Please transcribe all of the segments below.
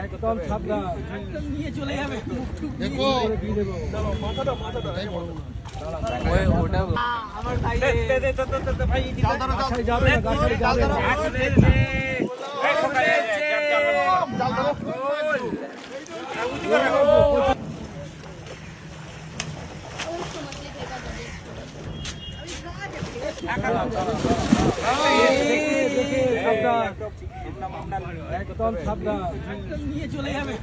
একদম সাবধান, একদম নিয়ে চলে যাবে। দেখো ওটা আমার ভাই গাছায় যাবে না, গাছায় যাবে না। সাবধান, একদম সাবধান, একদম নিয়ে চলে যাবে।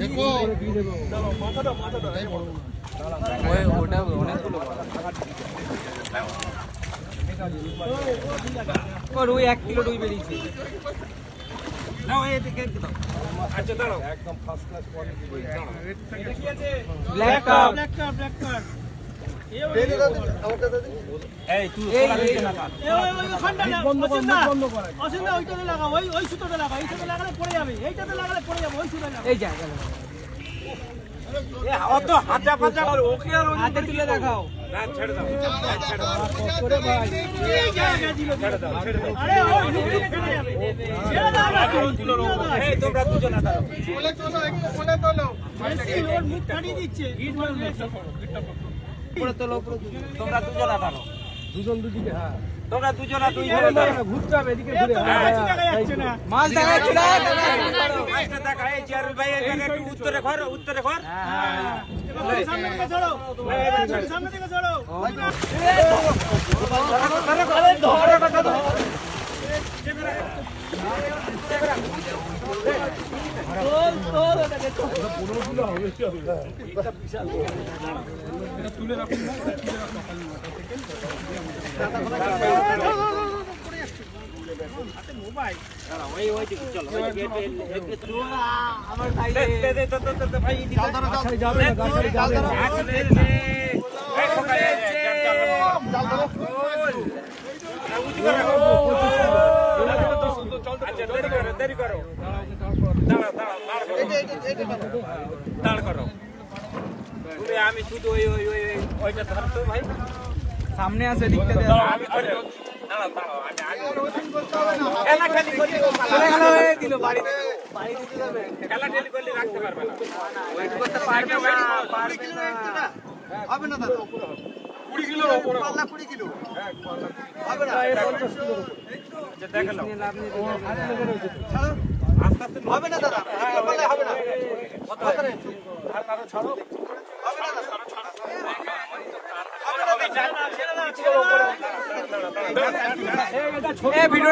দেখো দিয়ে দেবো। ওটা অনেকগুলো রুই 1 কিলো রুই বেরিয়েছে। একদম ফার্স্ট ক্লাস কোয়ালিটি রুই। ব্ল্যাক কাপ, বন্ধ কর, বন্ধ কর। ওইটাতে লাগা, ওই সুতোতে লাগা, এইটাতে লাগালে পড়ে যাবে, এইটাতে লাগালে পড়ে যাবে, ওই সুতোতে লাগা। এই যা গেল। হাতে তুলে দেখাও। করে ভাই, আরে ওই ঢুকে ফেলে যাবে। ছেড়ে দাও না, তোমরা দুজন দাঁড়াও। বেশি ওর মুখ কাটিয়ে দিচ্ছে। উপরে তোলো, উপরে তোমরা দুজন দাঁড়াও। দুজন দুদিকে। হ্যাঁ, তোমরা দুজন ঘুরতে হবে এদিকে ঘুরে। দেখা যাচ্ছে না। মাছ দেখা যাচ্ছে না। মাছটা দেখা এই জিয়ারুল ভাই একটু উত্তরে ঘর, উত্তরে ঘর। এবার সামনে থেকে ছাড়ো, সামনে থেকে ছাড়ো। আমার ভাই গাছায় যাবে না, গাছায় যাবে না। দেরি করো, দাঁড় করো। তুমি আমি শুধু ওইটা ধরতো ভাই, সামনে আছে দিকটা দে। আমি ধরে দাঁড়াও দাঁড়াও, খেলা খেলি করলে দিল বাড়িতে। খেলা ঠেলি করলে রাখতে পারবে না। ওয়েট করতে পারবে না, পারবে না। হবে না দাদা 20 কিলোর উপরে। পাল্লা 20 কিলো হবে না, 50 কিলোর উপরে। দেখে নাও, আস্তে আস্তে হবে না দাদা পাল্লা হবে না এ ভিডিও